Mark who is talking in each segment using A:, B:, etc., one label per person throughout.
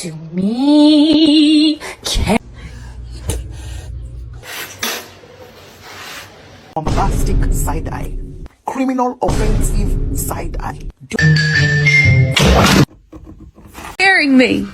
A: to me.
B: Bombastic side eye. Criminal offensive side eye.
A: Scaring me.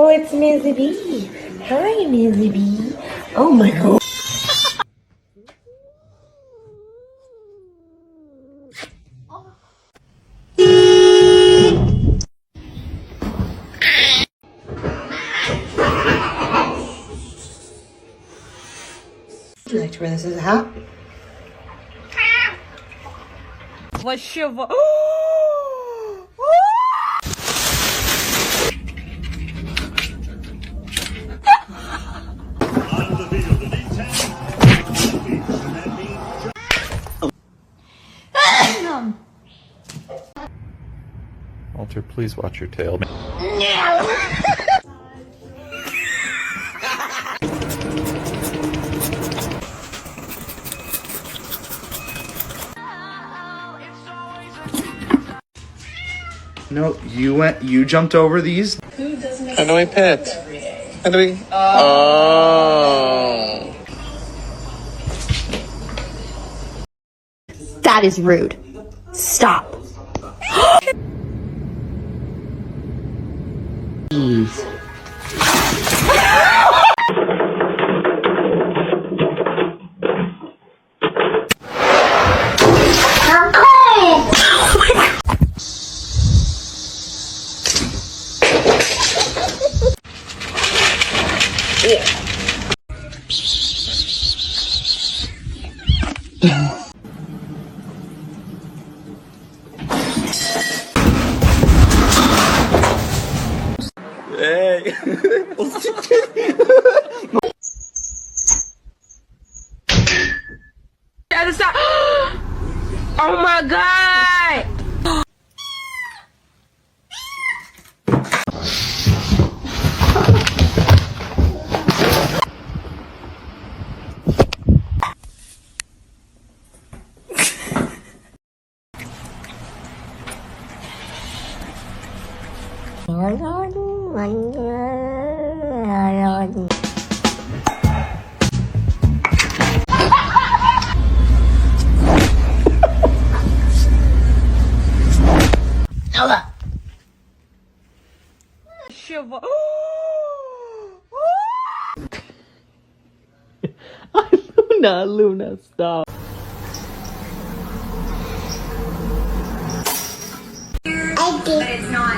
C: Oh, it's Mizzy B. Hi, Mizzy B. Oh my god. Would you like to wear this as a hat?
A: What shiver?
D: Walter, please watch your tail.
E: No, you jumped over these?
D: How do I pet? How do we? Oh.
C: That is rude. Stop. Jeez.
E: Hey.
A: Oh my god! Shiver. Luna, stop.
C: But it's not.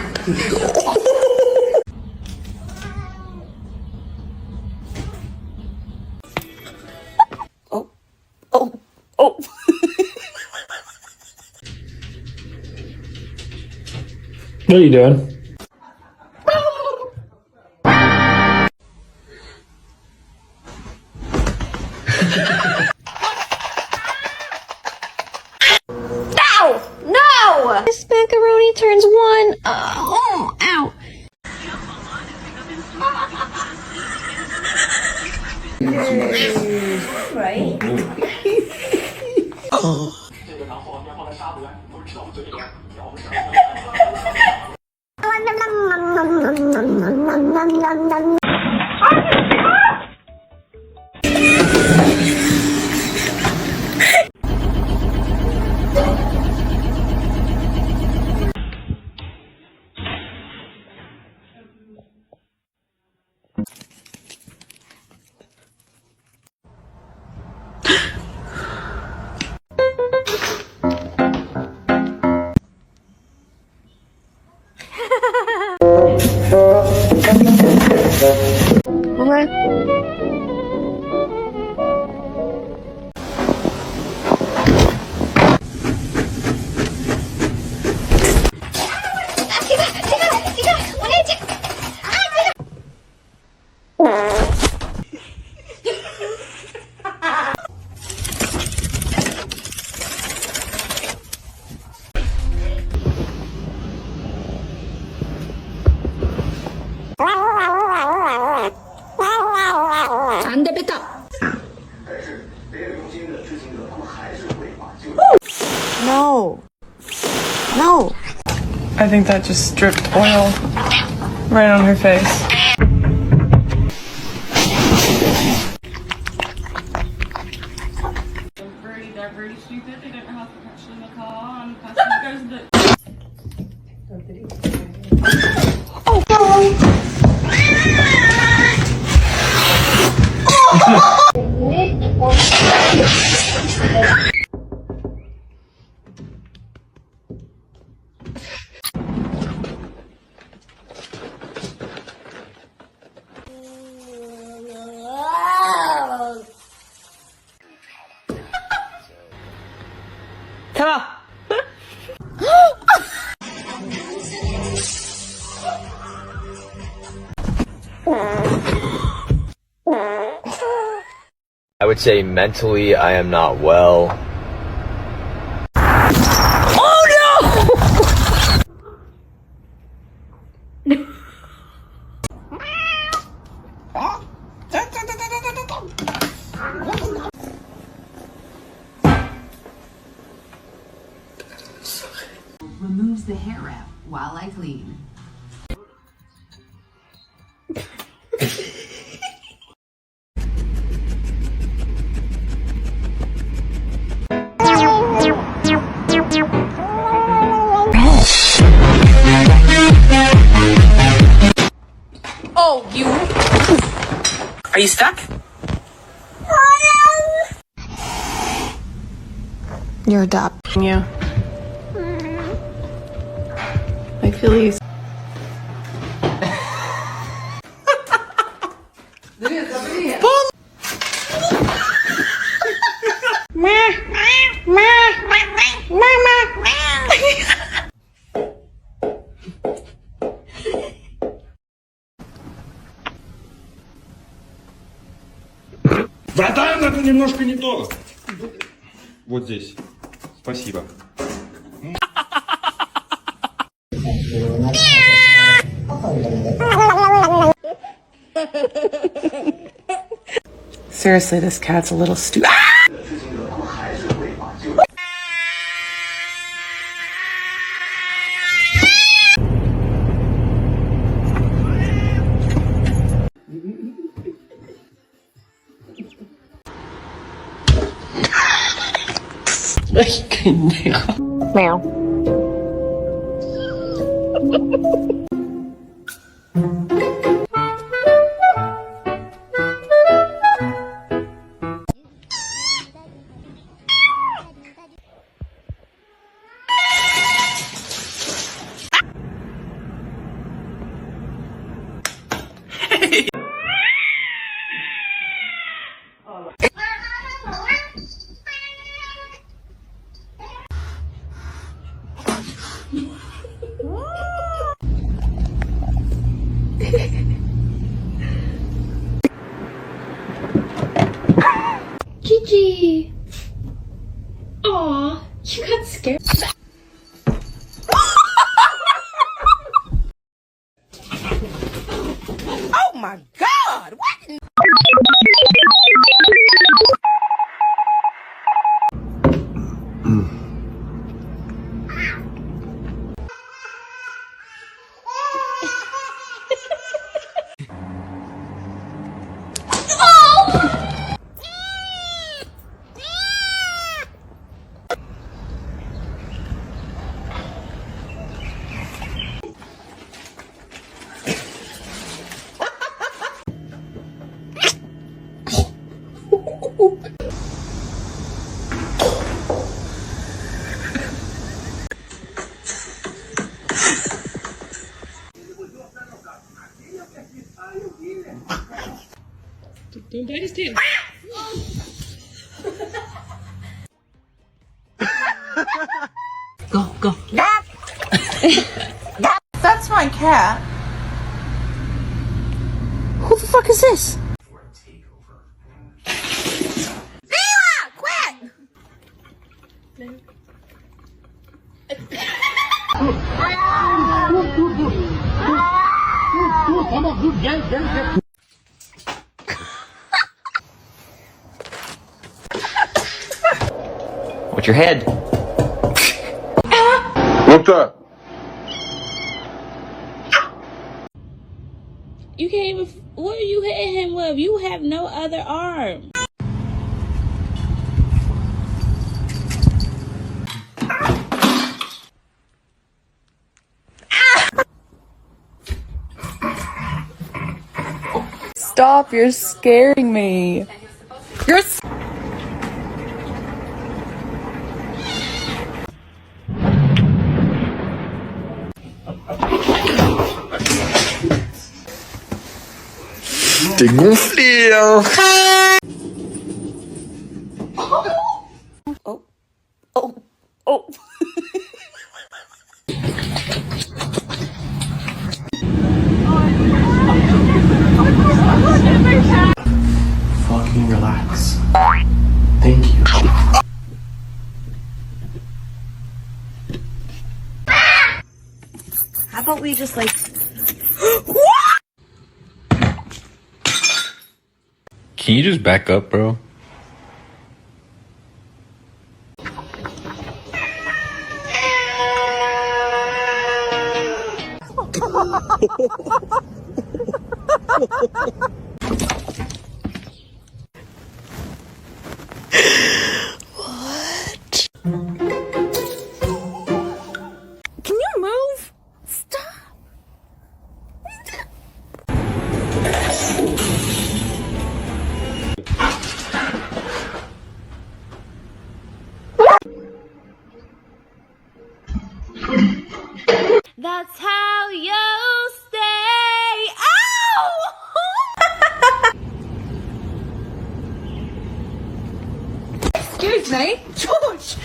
B: Oh. Oh.
F: What are you doing?
C: No! This macaroni turns one. Ow. Right?
B: No. No.
G: I think that just dripped oil right on her face.
A: They're very stupid. They don't know how to catch in the car, and the person goes the. Come on.
H: I would say mentally I am not well.
I: Removes the hair wrap while I clean.
A: Oh, you.
B: Are you stuck?
G: You're adopting you. I feel you.
J: Братан, это немножко не то. Вот здесь. Спасибо.
B: Seriously, this cat's a little stupid.
C: Meow. Gigi. Aw, you got scared.
B: Oh my God! What?
A: Don't bite his tail.
I: Go.
B: That's my cat. Who the fuck is this? Mila, quit!
H: What's your head?
D: What's up?
K: You can't even. What are you hitting him with? You have no other arm.
G: Stop, you're scaring me. You're
D: T'es gonflé, hein?
K: Oh. Oh. Oh.
E: Fucking relax. Thank you.
B: How about we just like...
D: Can you just back up, bro?
B: What? Can you move? Stop.
K: That's how you stay. Ow!
B: Excuse me? George!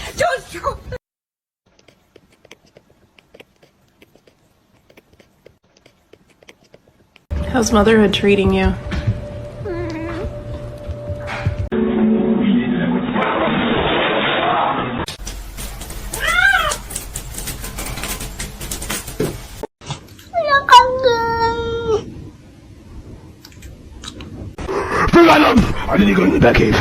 G: How's motherhood treating you?
E: I didn't go in the back cave.